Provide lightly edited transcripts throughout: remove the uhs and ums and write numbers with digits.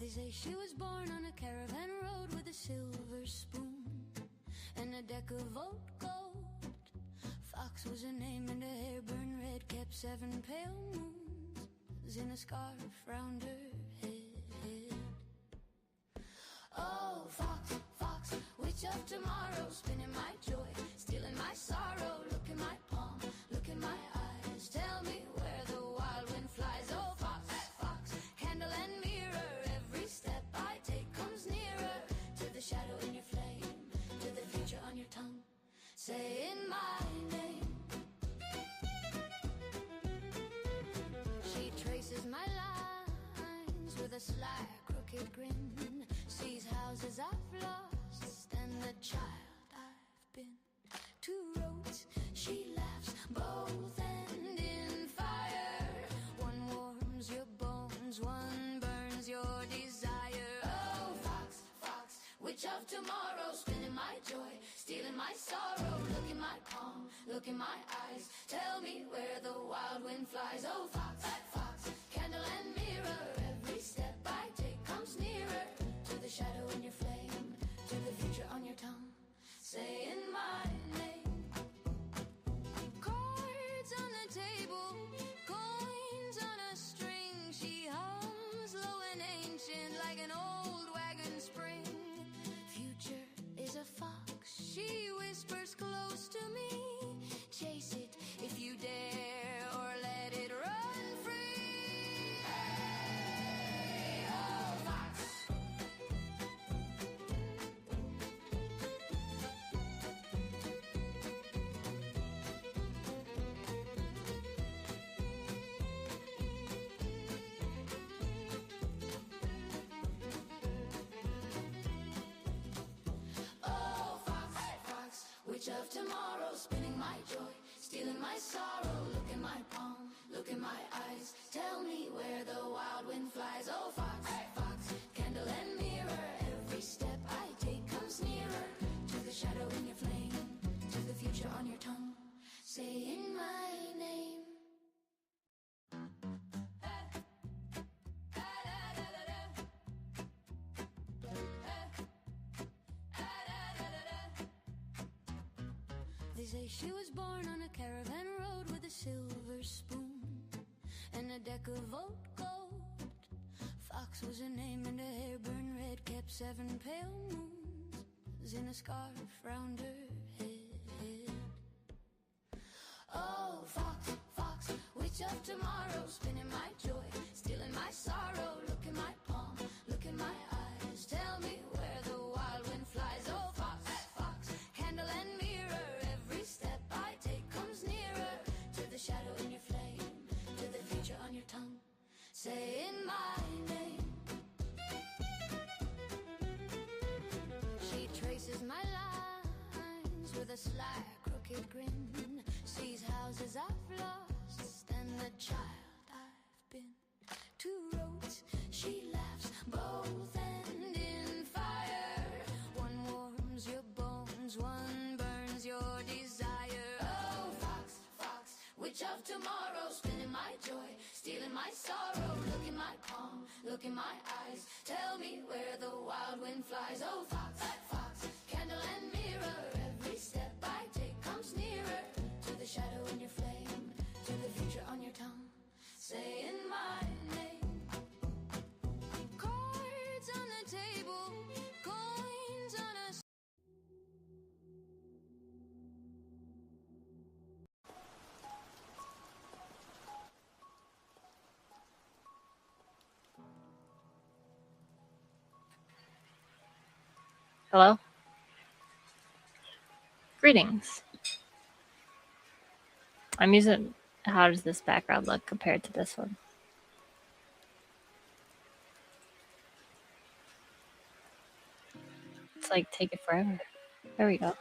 say she was born on a caravan road with a silver spoon and a deck of oat gold. Fox was her name and her hair burned red, kept 7 pale moons in a scarf round her head. Oh, fox, fox, witch of tomorrow, spinning my joy, stealing my sorrow. Look in my palm, look in my eyes, tell me where the wild wind flies. Oh, fox, fox, candle and mirror, every step I take comes nearer to the shadow in your flame, to the future on your tongue, saying my name. She traces my lines with a sly, crooked grin, sees houses I've lost and the child I've been. 2 roads, she laughs, both end in fire. One warms your bones, one burns your desire. Oh, fox, fox, witch of tomorrow, spinning my joy, stealing my sorrow. Look in my palm, look in my eyes, tell me where the wild wind flies. Oh, fox, fox, candle and mirror, every step I take comes nearer to the shadow in your flame, to the future on your tongue, saying my name. Cards on the table, coins on a string. She hums low and ancient like an old wagon spring. Future is a fox, she whispers close to me. Chase it if you dare, or let it run free. Hey, oh, fox. Oh, fox, fox, witch of tomorrow, spinning my joy, stealing my sorrow. Look in my palm, look in my eyes, tell me where the wild wind flies. Oh, fox, fox, candle and mirror, every step I take comes nearer to the shadow in your flame, to the future on your tongue, saying my name. They say she was born on a caravan road with a silver spoon and a deck of oat gold. Fox was her name and her hair burned red, kept 7 pale moons in a scarf round her head. Oh, fox, fox, witch of tomorrow, spinning my joy, stealing my sorrow. Look in my palm, look in my eyes, tell me where the wild wind flies. Oh, fox, fox, candle and mirror, every step I take comes nearer to the shadow in your flame, to the future on your tongue, saying my name. She traces my lines with a sly, crooked grin, sees houses I've lost and the child I've been. 2 roads, she laughs, both end in fire. One warms your bones, one burns your desire. Oh, fox, fox, witch of tomorrow, spinning my joy, stealing my sorrow. Look in my palm, look in my eyes, tell me where the wild wind flies. Oh, fox, fox, candle and mirror, every step I take comes nearer to the shadow in your flame, to the future on your tongue, saying my name. Cards on the table, coins on a... Hello? Greetings. I'm using... How does this background look compared to this one? It's like take it forever. There we go.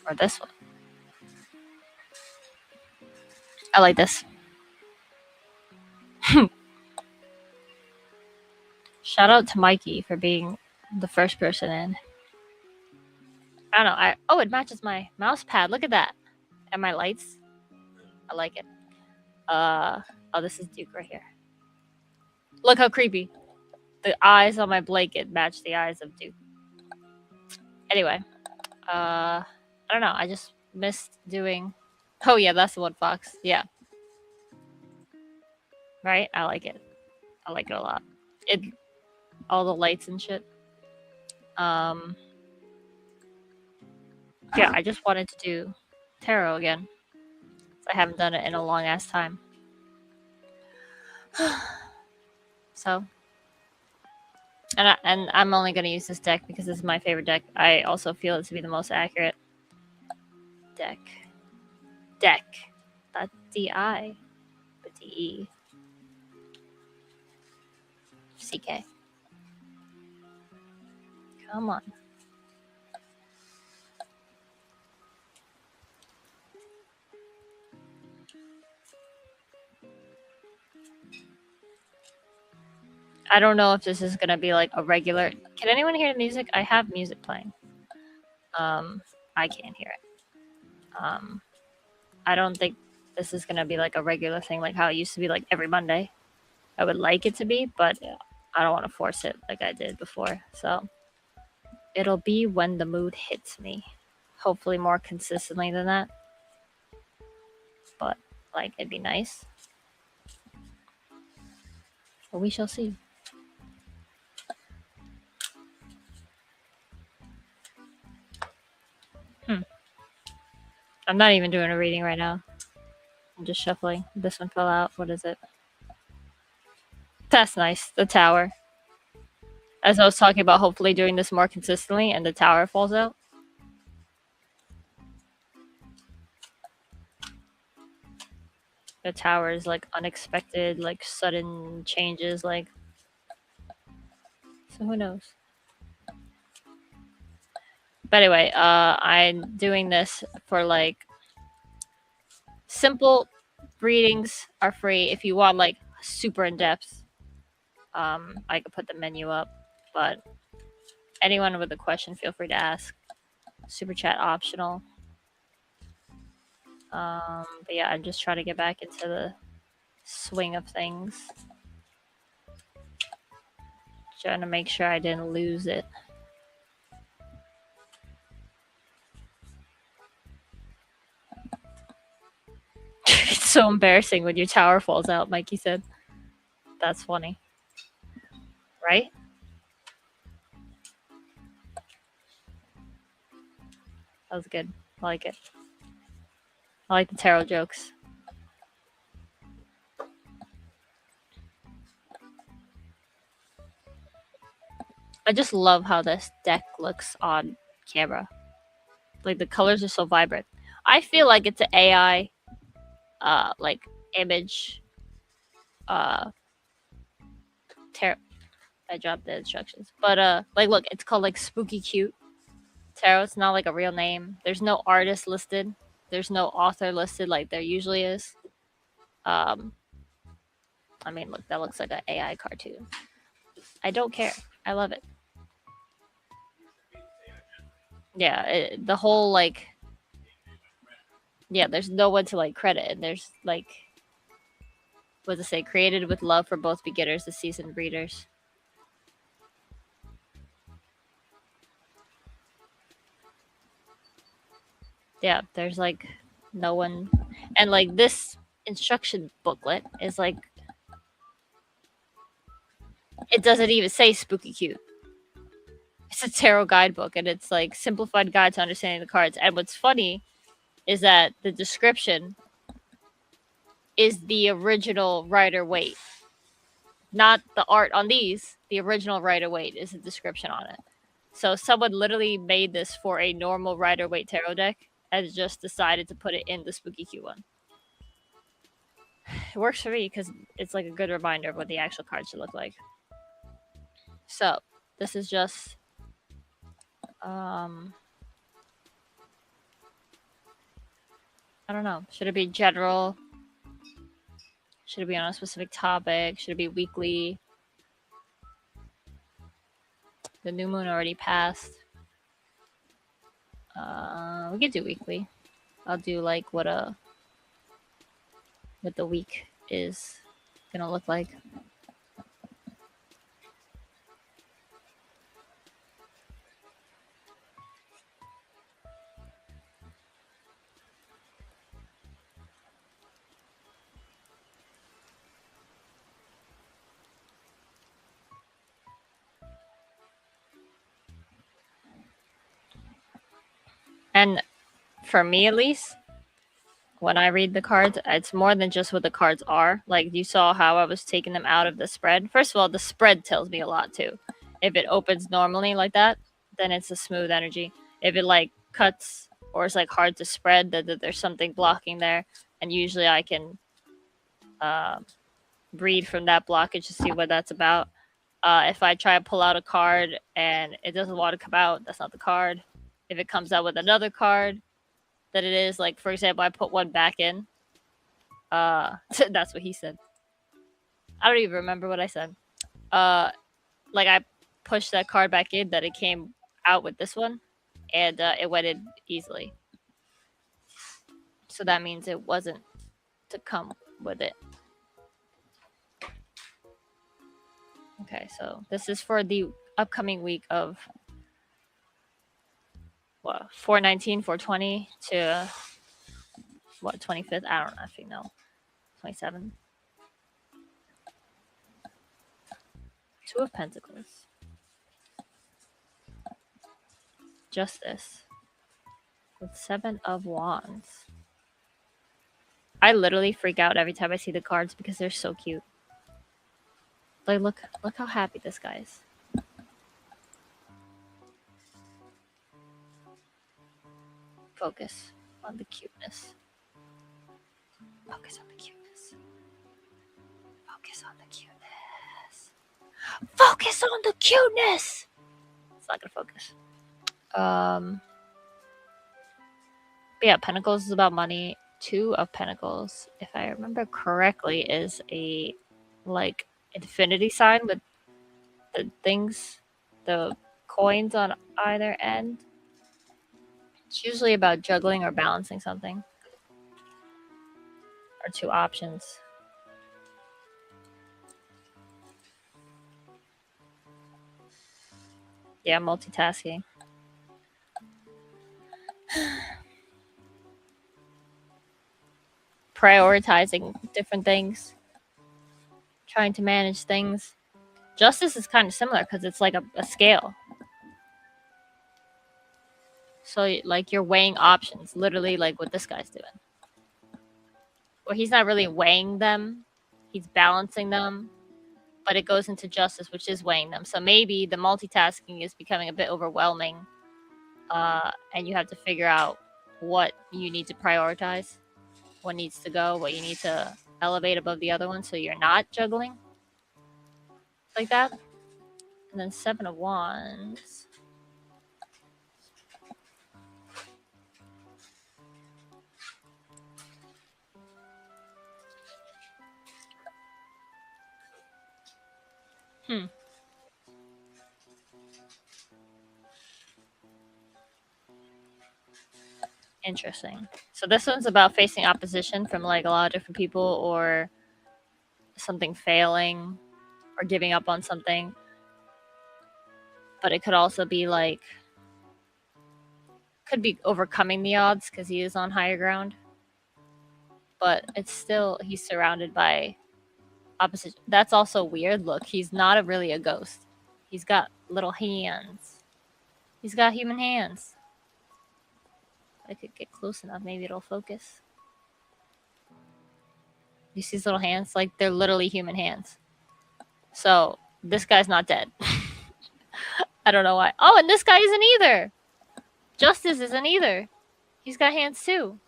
Or this one. I like this. Shout out to Mikey for being the first person in. I don't know. Oh, it matches my mouse pad. Look at that. And my lights. I like it. Oh, this is Duke right here. Look how creepy. The eyes on my blanket match the eyes of Duke. Anyway, I don't know. I just missed doing. Oh yeah, that's the one, Fox. Yeah, right. I like it. I like it a lot. It, all the lights and shit. Yeah, I just wanted to do tarot again. I haven't done it in a long ass time. So, and I'm only gonna use this deck because this is my favorite deck. I also feel it to be the most accurate deck. Not D-I, but D-E. C-K. Come on. I don't know if this is gonna be like a regular. Can anyone hear the music? I have music playing. I can't hear it. I don't think this is gonna be like a regular thing, like how it used to be, like every Monday. I would like it to be, but I don't want to force it like I did before. So it'll be when the mood hits me. Hopefully more consistently than that. But like it'd be nice. But we shall see. I'm not even doing a reading right now. I'm just shuffling. This one fell out. What is it? That's nice. The tower. As I was talking about hopefully doing this more consistently and the tower falls out. The tower is like unexpected, like sudden changes, like, so who knows? But anyway, I'm doing this for like simple readings are free. If you want like super in depth, I could put the menu up. But anyone with a question, feel free to ask. Super chat optional. But yeah, I'm just trying to get back into the swing of things. Trying to make sure I didn't lose it. It's so embarrassing when your tower falls out, Mikey said. That's funny. Right? That was good. I like it. I like the tarot jokes. I just love how this deck looks on camera. Like the colors are so vibrant. I feel like it's an AI like image tarot. I dropped the instructions. But like look, it's called like Spooky Cute Tarot. It's not like a real name. There's no artist listed. There's no author listed like there usually is. I mean, look, that looks like an AI cartoon. I don't care. I love it. Yeah, the whole like, yeah, there's no one to like credit, and there's like, what does it say? Created with love for both beginners and seasoned readers. Yeah, there's like no one, and like this instruction booklet is like, it doesn't even say Spooky Cute. It's a tarot guidebook, and it's like simplified guide to understanding the cards. And what's funny is that the description is the original Rider-Waite, not the art on these. The original Rider-Waite is a description on it. So someone literally made this for a normal Rider-Waite tarot deck and just decided to put it in the Spooky Cute one. It works for me because it's like a good reminder of what the actual card should look like. So this is just I don't know. Should it be general? Should it be on a specific topic? Should it be weekly? The new moon already passed. We could do weekly. I'll do like what what the week is gonna look like. And for me, at least, when I read the cards, it's more than just what the cards are. Like, you saw how I was taking them out of the spread. First of all, the spread tells me a lot too. If it opens normally like that, then it's a smooth energy. If it like cuts or it's like hard to spread, that there's something blocking there, and usually I can read from that blockage to see what that's about. If I try to pull out a card and it doesn't want to come out, that's not the card. If it comes out with another card that it is, like for example, I put one back in. That's what he said. I don't even remember what I said. Like I pushed that card back in, that it came out with this one, and it went in easily. So that means it wasn't to come with it. Okay, so this is for the upcoming week of what, 419, 420 to what, 25th? I don't actually know. 27. Two of Pentacles. Justice. With 7 of Wands. I literally freak out every time I see the cards because they're so cute. Like, look how happy this guy is. Focus on the cuteness. Focus on the cuteness. Focus on the cuteness. Focus on the cuteness! It's not gonna focus. But yeah, Pentacles is about money. 2 of Pentacles, if I remember correctly, is a like infinity sign with the things, the coins on either end. It's usually about juggling or balancing something. Or 2 options. Yeah, multitasking. Prioritizing different things. Trying to manage things. Justice is kind of similar because it's like a scale. So, like, you're weighing options, literally, like what this guy's doing. Well, he's not really weighing them, he's balancing them, but it goes into justice, which is weighing them. So maybe the multitasking is becoming a bit overwhelming, and you have to figure out what you need to prioritize, what needs to go, what you need to elevate above the other one, so you're not juggling like that. And then 7 of Wands. Interesting. So this one's about facing opposition from like a lot of different people, or something failing, or giving up on something. But it could also be like, could be overcoming the odds because he is on higher ground. But it's still, he's surrounded by opposition. That's also weird. Look, he's not really a ghost. He's got little hands. He's got human hands. I could get close enough, maybe it'll focus. You see his little hands? Like, they're literally human hands. So, this guy's not dead. I don't know why. Oh, and this guy isn't either! Justice isn't either. He's got hands too.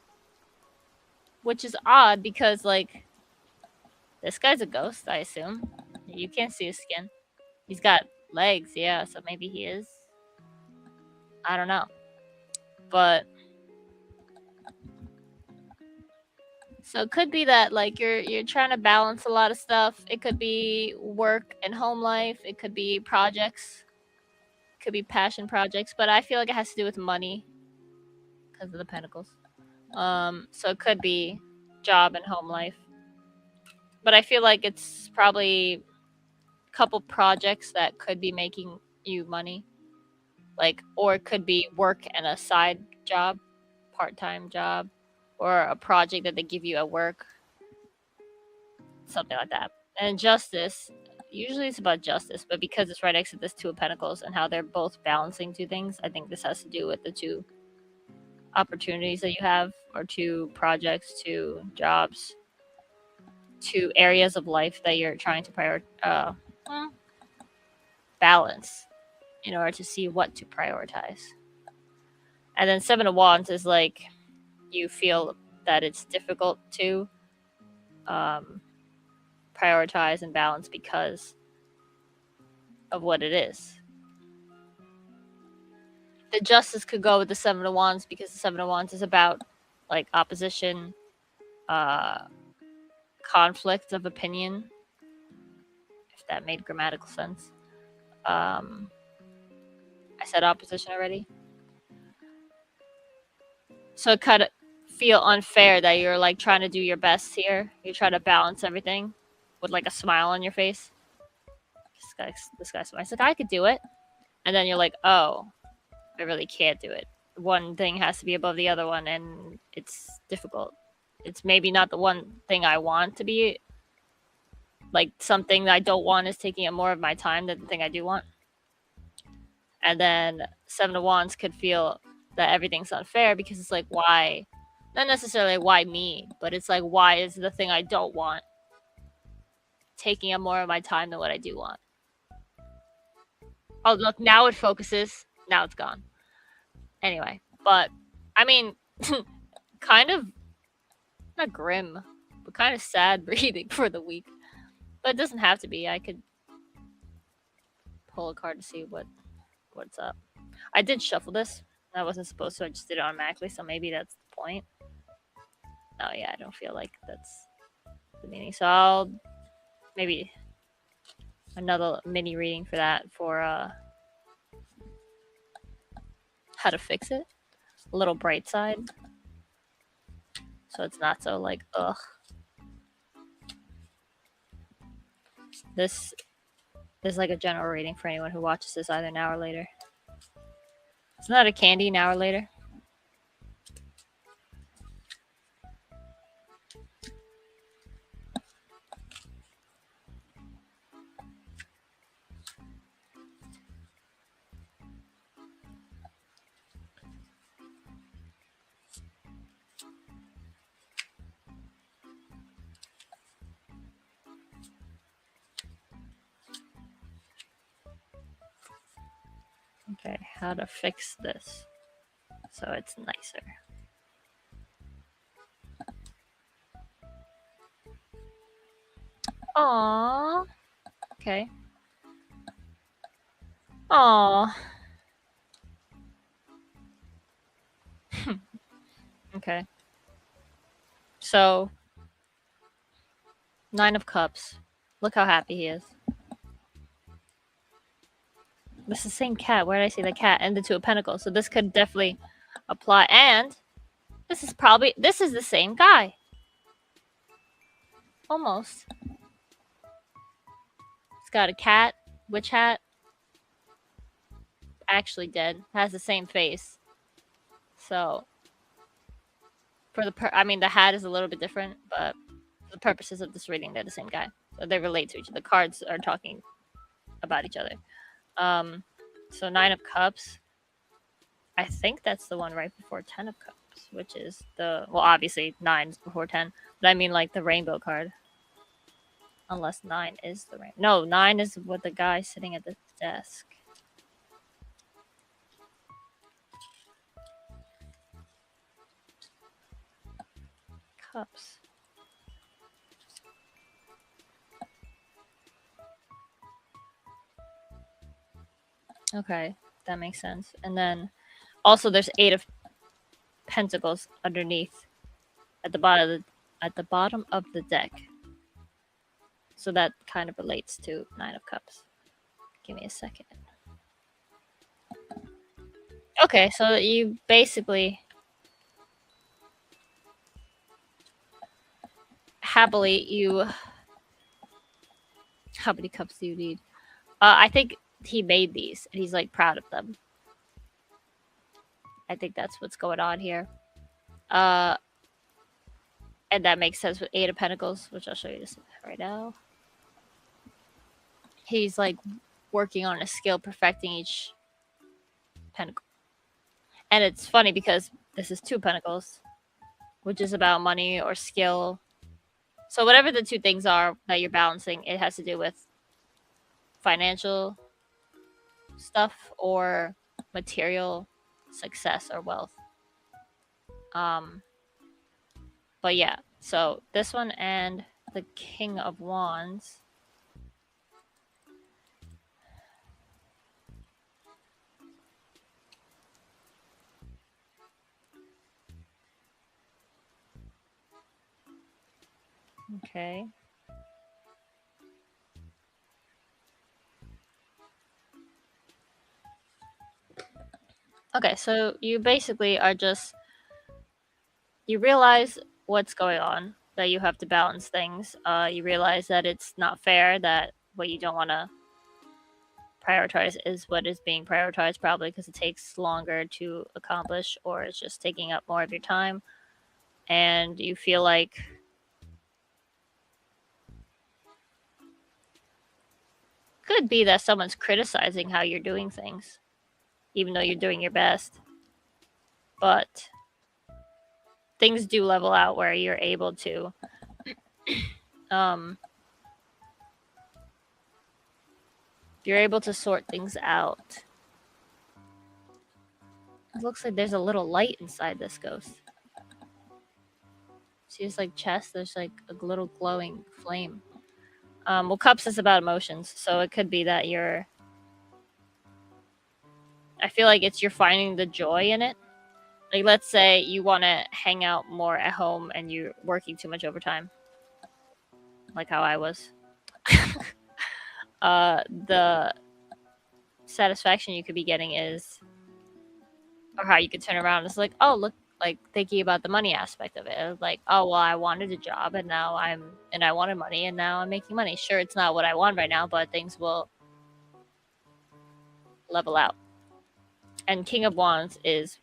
Which is odd because, like, this guy's a ghost, I assume. You can't see his skin. He's got legs, yeah, so maybe he is. I don't know. But so it could be that like you're trying to balance a lot of stuff. It could be work and home life. It could be projects. It could be passion projects. But I feel like it has to do with money because of the Pentacles. So it could be job and home life. but I feel like it's probably a couple projects that could be making you money, like, or it could be work and a side job, part-time job, or a project that they give you at work, something like that. And justice, usually it's about justice, but because it's right next to this Two of Pentacles and how they're both balancing two things, I think this has to do with the two opportunities that you have, or two projects, two jobs, two areas of life that you're trying to balance in order to see what to prioritize. And then Seven of Wands is like you feel that it's difficult to prioritize and balance because of what it is. The Justice could go with the Seven of Wands because the Seven of Wands is about like opposition, conflict of opinion, if that made grammatical sense. I said opposition already. So it kind of feel unfair that you're like trying to do your best here. You're trying to balance everything with like a smile on your face. This guy's smiles like, I could do it. And then you're like, oh, I really can't do it. One thing has to be above the other one, and it's difficult. It's maybe not the one thing I want to be. Like, something that I don't want is taking up more of my time than the thing I do want. And then Seven of Wands could feel that everything's unfair because it's like, why? Not necessarily why me, but it's like, why is the thing I don't want taking up more of my time than what I do want? Oh, look, now it focuses. Now it's gone. Anyway, but, I mean, kind of, not grim, but kind of sad reading for the week. But it doesn't have to be. I could pull a card to see what's up. I did shuffle this. I wasn't supposed to. I just did it automatically, so maybe that's the point. Oh, yeah, I don't feel like that's the meaning. So I'll maybe another mini reading for that, for how to fix it. A little bright side. So it's not so like, ugh. This is like a general reading for anyone who watches this either now or later. It's not a candy, now or later. Okay, how to fix this so it's nicer. Aww. Okay. Aww. Okay. So, Nine of Cups. Look how happy he is. This is the same cat. Where did I see the cat? And the Two of Pentacles. So this could definitely apply. And this is the same guy. Almost. He's got a cat, witch hat. Actually dead. Has the same face. So, for the hat is a little bit different, but for the purposes of this reading, they're the same guy. So they relate to each other. The cards are talking about each other. So Nine of Cups. I think that's the one right before Ten of Cups, which is obviously 9's before 10, but I mean like the rainbow card. Unless 9 is the rainbow. No, 9 is with the guy sitting at the desk. Cups. Okay, that makes sense. And then also there's 8 of Pentacles underneath at the bottom of the deck. So that kind of relates to 9 of Cups. Give me a second. Okay, so you basically happily How many cups do you need? I think he made these and he's like proud of them. I think that's what's going on here. And that makes sense with Eight of Pentacles, which I'll show you this right now. He's like working on a skill, perfecting each pentacle. And it's funny because this is Two of Pentacles, which is about money or skill. So whatever the two things are that you're balancing, it has to do with financial stuff or material success or wealth. But yeah, so this one and the King of Wands. Okay. Okay, so you basically are just, you realize what's going on, that you have to balance things. You realize that it's not fair, that what you don't want to prioritize is what is being prioritized, probably because it takes longer to accomplish or it's just taking up more of your time. And you feel like could be that someone's criticizing how you're doing things, even though you're doing your best. But things do level out where you're able to you're able to sort things out. It looks like there's a little light inside this ghost. See his like chest, there's like a little glowing flame. Well, Cups is about emotions, so it could be that I feel like you're finding the joy in it. Like, let's say you want to hang out more at home and you're working too much overtime. Like how I was. The satisfaction you could be getting is, or how you could turn around, it's like, oh, look, like thinking about the money aspect of it. Like, oh, well, I wanted a job and now I wanted money and now I'm making money. Sure, it's not what I want right now, but things will level out. And King of Wands is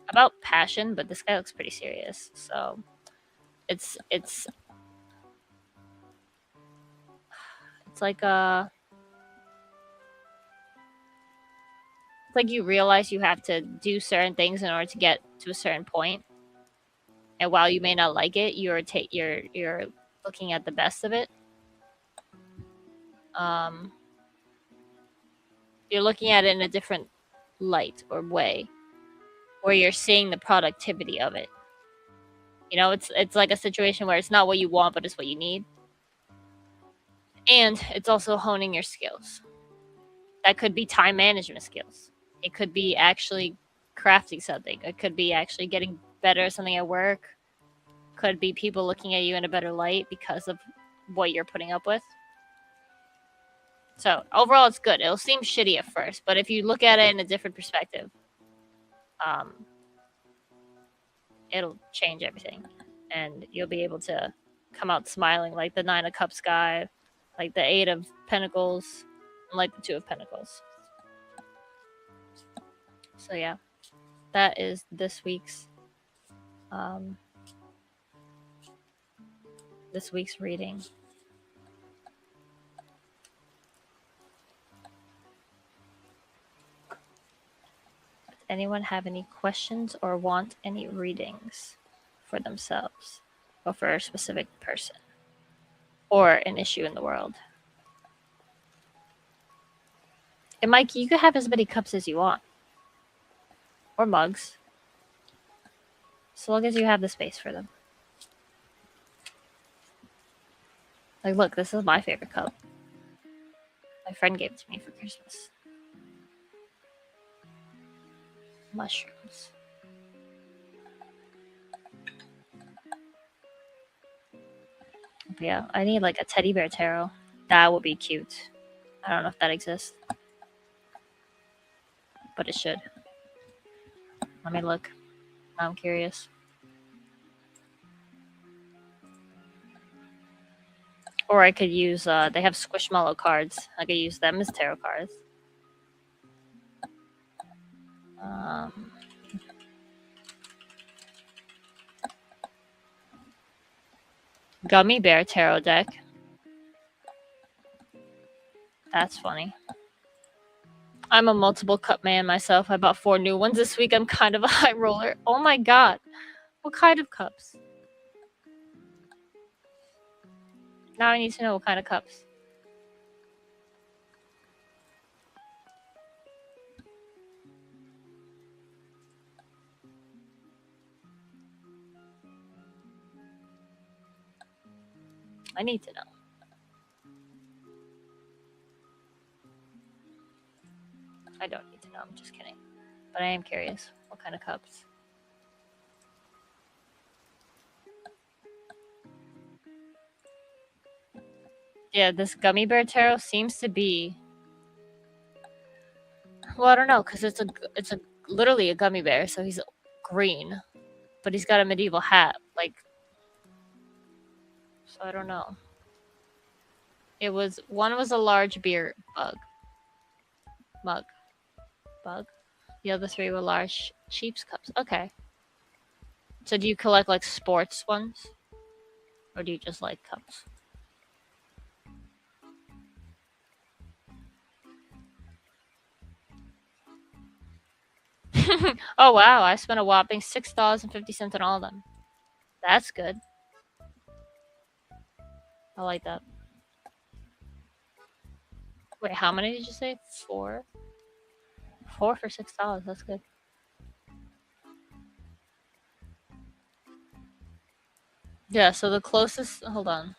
about passion, but this guy looks pretty serious. So it's like it's like you realize you have to do certain things in order to get to a certain point. And while you may not like it, you're looking at the best of it. You're looking at it in a different light or way, where you're seeing the productivity of it. You know, it's like a situation where it's not what you want, but it's what you need. And it's also honing your skills. That could be time management skills. It could be actually crafting something. It could be actually getting better at something at work. Could be people looking at you in a better light because of what you're putting up with. So overall, it's good. It'll seem shitty at first, but if you look at it in a different perspective, it'll change everything, and you'll be able to come out smiling, like the Nine of Cups guy, like the Eight of Pentacles, and like the Two of Pentacles. So yeah, that is this week's reading. Does anyone have any questions or want any readings for themselves or for a specific person or an issue in the world? And Mike, you could have as many cups as you want. Or mugs. So long as you have the space for them. Like, look, this is my favorite cup. My friend gave it to me for Christmas. Mushrooms. Yeah, I need like a teddy bear tarot. That would be cute. I don't know if that exists. But it should. Let me look. I'm curious. Or I could use, they have Squishmallow cards. I could use them as tarot cards. Gummy Bear tarot deck. That's funny. I'm a multiple cup man myself. I bought 4 new ones this week. I'm kind of a high roller. Oh my god. What kind of cups? Now I need to know what kind of cups. I need to know. I don't need to know. I'm just kidding. But I am curious. What kind of cups? Yeah, this Gummy Bear tarot seems to be... Well, I don't know, because it's a literally a gummy bear, so he's green. But he's got a medieval hat. Like... So I don't know. One was a large beer mug. The other 3 were large sheep's cups. Okay. So do you collect like sports ones? Or do you just like cups? Oh wow, I spent a whopping $6.50 on all of them. That's good. I like that. Wait, how many did you say? 4? 4 for $6. That's good. Yeah, so the closest... Hold on.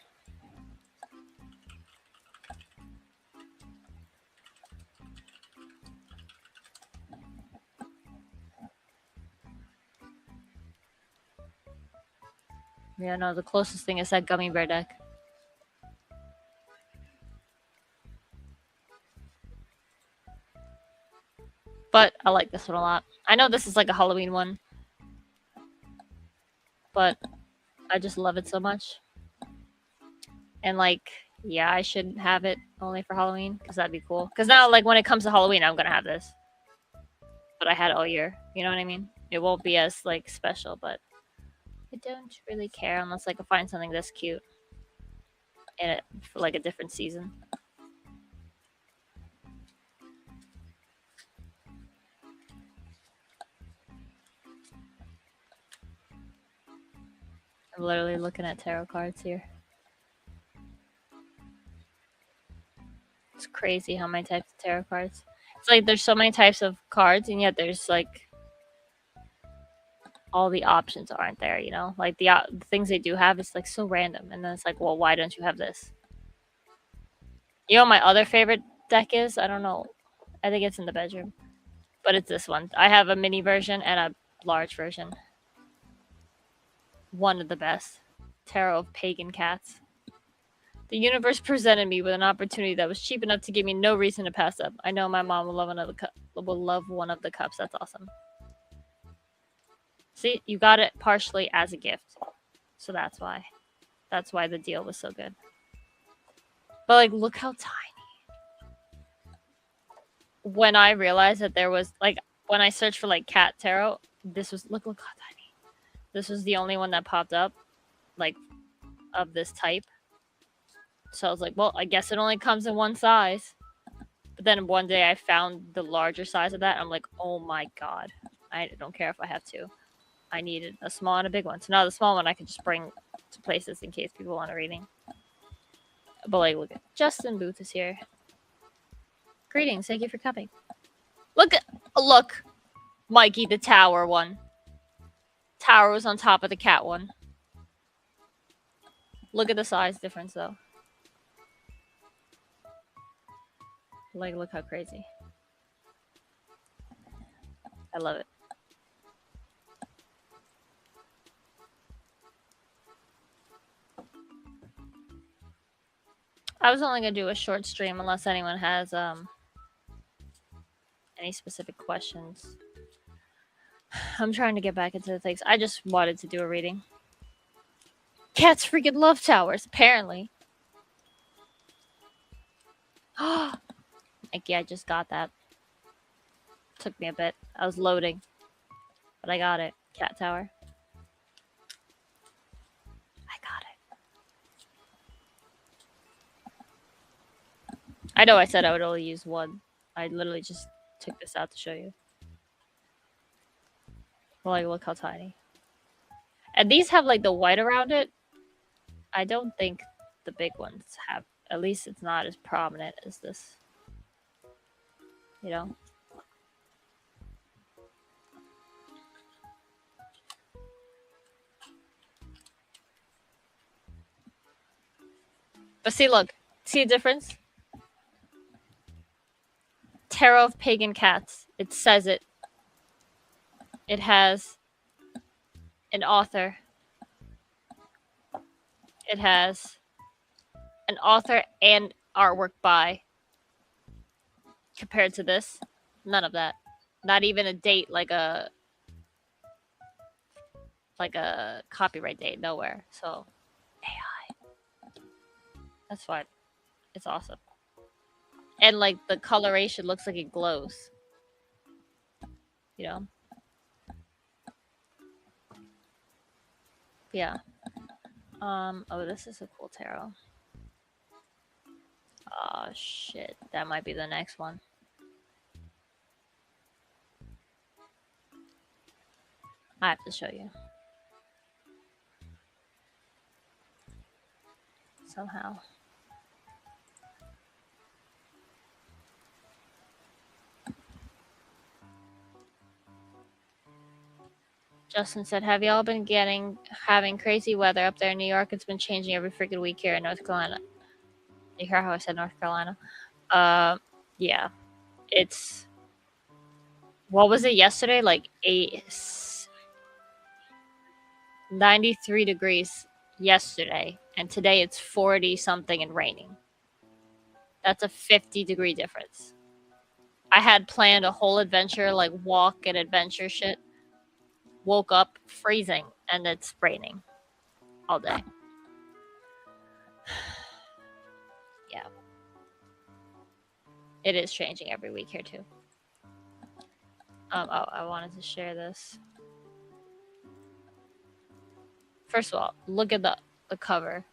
Yeah, no, the closest thing is that gummy bear deck. But I like this one a lot. I know this is like a Halloween one. But I just love it so much. And like, yeah, I should have it only for Halloween because that'd be cool. Because now, like, when it comes to Halloween, I'm gonna have this. But I had it all year. You know what I mean? It won't be as like special, but I don't really care unless I can find something this cute in it for like a different season. I'm literally looking at tarot cards here. It's crazy how many types of tarot cards. It's like there's so many types of cards, and yet there's like all the options aren't there. You know, like the things they do have is like so random, and then it's like, well, why don't you have this? You know, what my other favorite deck is, I don't know. I think it's in the bedroom, but it's this one. I have a mini version and a large version. One of the best. Tarot of Pagan Cats. The universe presented me with an opportunity that was cheap enough to give me no reason to pass up. I know my mom will love one of the cups. That's awesome. See, you got it partially as a gift. So that's why. That's why the deal was so good. But like, look how tiny. When I realized that there was like, when I searched for like cat tarot, this was, look how tiny. This was the only one that popped up, like, of this type. So I was like, well, I guess it only comes in one size. But then one day I found the larger size of that. I'm like, oh my god. I don't care if I have 2. I needed a small and a big one. So now the small one I can just bring to places in case people want a reading. But like, look at Justin Booth is here. Greetings, thank you for coming. Look, Mikey the tower one. Tower was on top of the cat one. Look at the size difference though. Like, look how crazy. I love it. I was only gonna do a short stream unless anyone has any specific questions. I'm trying to get back into the things. I just wanted to do a reading. Cats freaking love towers, apparently. Thank you, I just got that. Took me a bit. I was loading. But I got it. Cat tower. I got it. I know I said I would only use one. I literally just took this out to show you. Well, like, look how tiny. And these have like the white around it. I don't think the big ones have. At least it's not as prominent as this. You know? But see, look. See a difference? Tarot of Pagan Cats. It says it. It has an author. It has an author and artwork by. Compared to this, none of that. Not even a date like a copyright date. Nowhere. So AI. That's fine. It's awesome. And like the coloration looks like it glows. You know? Yeah. Oh, this is a cool tarot. Oh shit. That might be the next one. I have to show you. Somehow. Justin said, "Have y'all been having crazy weather up there in New York? It's been changing every freaking week here in North Carolina." You hear how I said North Carolina? Yeah. It's what was it yesterday? Like 93 degrees yesterday, and today it's 40 something and raining. That's a 50-degree difference. I had planned a whole adventure, like walk and adventure shit. Woke up freezing, and it's raining all day. Yeah. It is changing every week here too. Oh, I wanted to share this. First of all, look at the cover.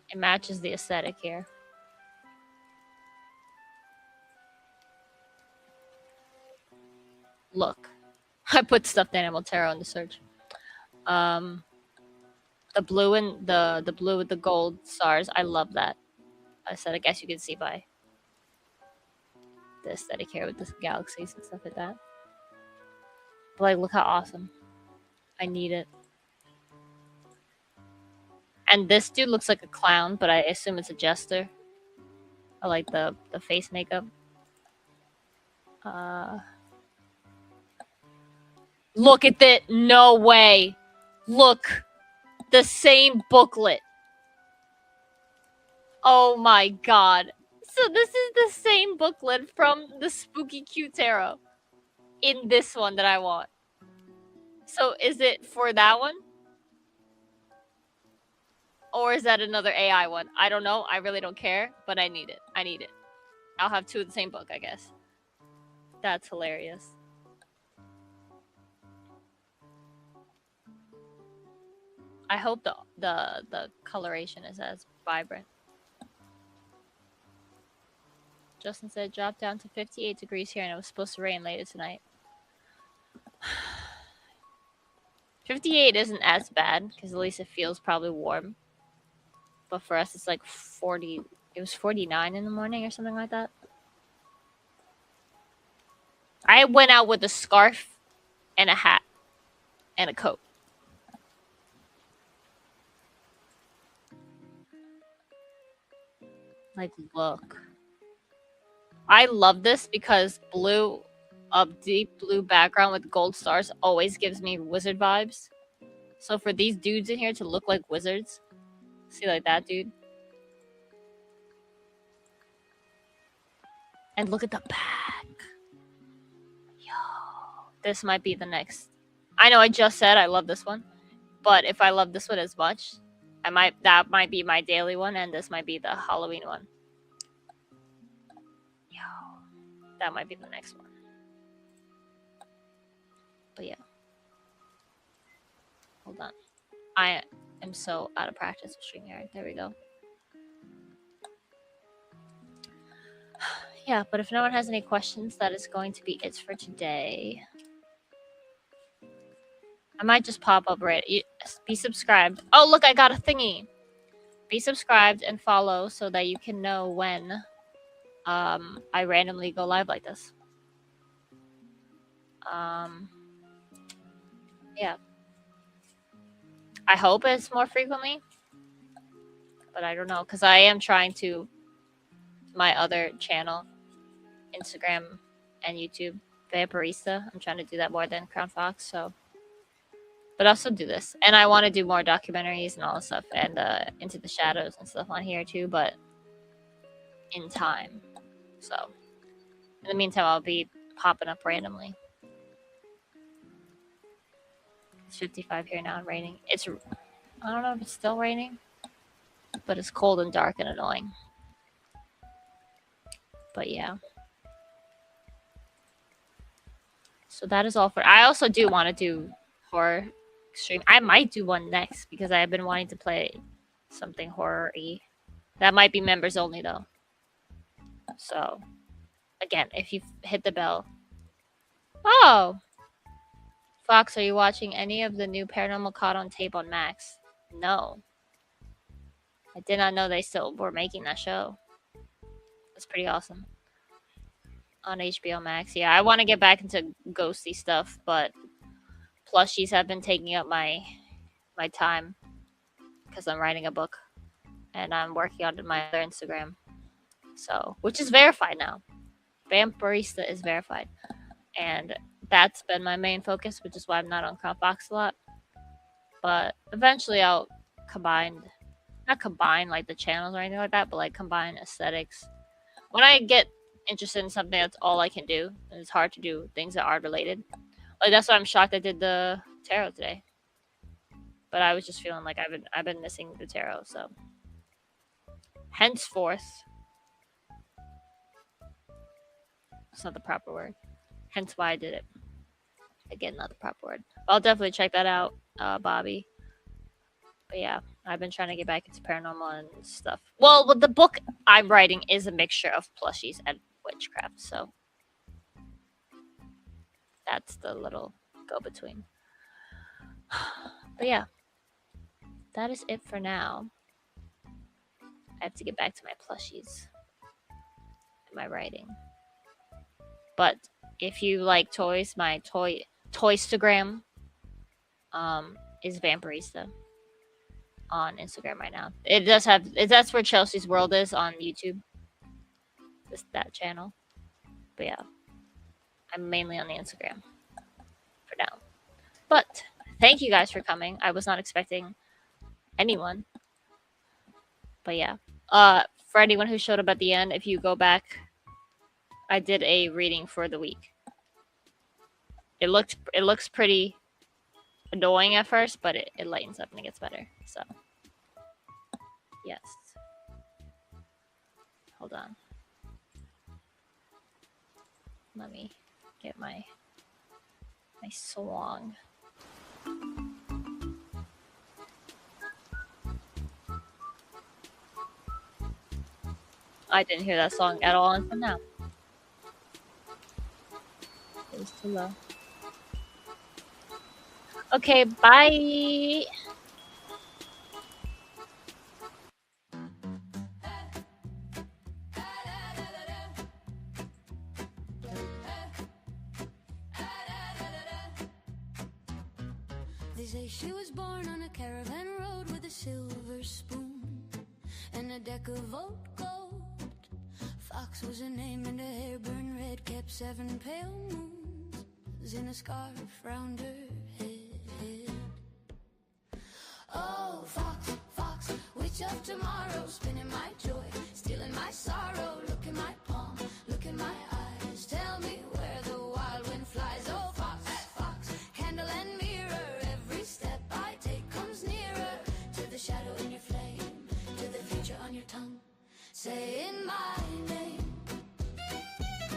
It matches the aesthetic here. Look. I put stuffed animal tarot in the search. The blue and the blue with the gold stars. I love that. I said I guess you can see by the aesthetic here with the galaxies and stuff like that. But like, look how awesome. I need it. And this dude looks like a clown, but I assume it's a jester. I like the face makeup. Look at that. No way. Look. The same booklet. Oh my god. So this is the same booklet from the Spooky Q Tarot. In this one that I want. So is it for that one? Or is that another AI one? I don't know. I really don't care, but I need it. I need it. I'll have two of the same book, I guess. That's hilarious. I hope the coloration is as vibrant. Justin said, "Drop down to 58 degrees here, and it was supposed to rain later tonight." 58 isn't as bad, because at least it feels probably warm. But for us, it's like 40. It was 49 in the morning or something like that. I went out with a scarf and a hat and a coat. Like, look. I love this because a deep blue background with gold stars always gives me wizard vibes. So for these dudes in here to look like wizards, see like that dude? And look at the back. Yo, this might be the next. I know I just said I love this one, but if I love this one as much, That might be my daily one, and this might be the Halloween one. Yo, that might be the next one. But yeah. Hold on. I am so out of practice with StreamYard. There we go. Yeah, but if no one has any questions, that is going to be it for today. I might just pop up right. Be subscribed. Oh, look, I got a thingy. Be subscribed and follow so that you can know when I randomly go live like this. Yeah. I hope it's more frequently, but I don't know, because I am trying to my other channel, Instagram and YouTube, Vampirista. I'm trying to do that more than Crown Fox, so. But I'll still do this. And I want to do more documentaries and all this stuff, and Into the Shadows and stuff on here too, but in time. So, in the meantime, I'll be popping up randomly. It's 55 here now and raining. I don't know if it's still raining, but it's cold and dark and annoying. But yeah. So that is all for. I also do want to do horror stream. I might do one next because I have been wanting to play something horror-y. That might be members only though. So again, if you hit the bell. Oh! Fox, are you watching any of the new Paranormal Caught on Tape on Max? No. I did not know they still were making that show. That's pretty awesome. On HBO Max. Yeah, I want to get back into ghosty stuff, but plushies have been taking up my time because I'm writing a book and I'm working on my other Instagram. So, which is verified now. Vampirista is verified. And that's been my main focus, which is why I'm not on Crown Fox a lot. But eventually I'll not combine like the channels or anything like that, but like combine aesthetics. When I get interested in something, that's all I can do. And it's hard to do things that are related. Like that's why I'm shocked I did the tarot today. But I was just feeling like I've been missing the tarot, so henceforth. That's not the proper word. Hence why I did it. Again, not the proper word. I'll definitely check that out, Bobby. But yeah, I've been trying to get back into paranormal and stuff. Well, the book I'm writing is a mixture of plushies and witchcraft, so that's the little go-between. But yeah, that is it for now. I have to get back to my plushies and my writing. But if you like toys, my Toystagram is Vampirista on Instagram right now. It does have that's where Chelsea's World is on YouTube. That channel. But yeah, I'm mainly on the Instagram for now. But thank you guys for coming. I was not expecting anyone. But yeah, for anyone who showed up at the end, if you go back, I did a reading for the week. It looks pretty annoying at first, but it lightens up and it gets better. So yes. Hold on. Let me get my song. I didn't hear that song at all until now. It was too low. Okay, bye. They say she was born on a caravan road with a silver spoon and a deck of oat gold. Fox was her name and her hair burned red, kept 7 pale moons in a scarf round her head. Oh, Fox, Fox, witch of tomorrow, spinning my joy, stealing my sorrow. Look in my palm, look in my eyes, tell me where the wild wind flies. Oh, Fox, Fox, candle and mirror, every step I take comes nearer to the shadow in your saying my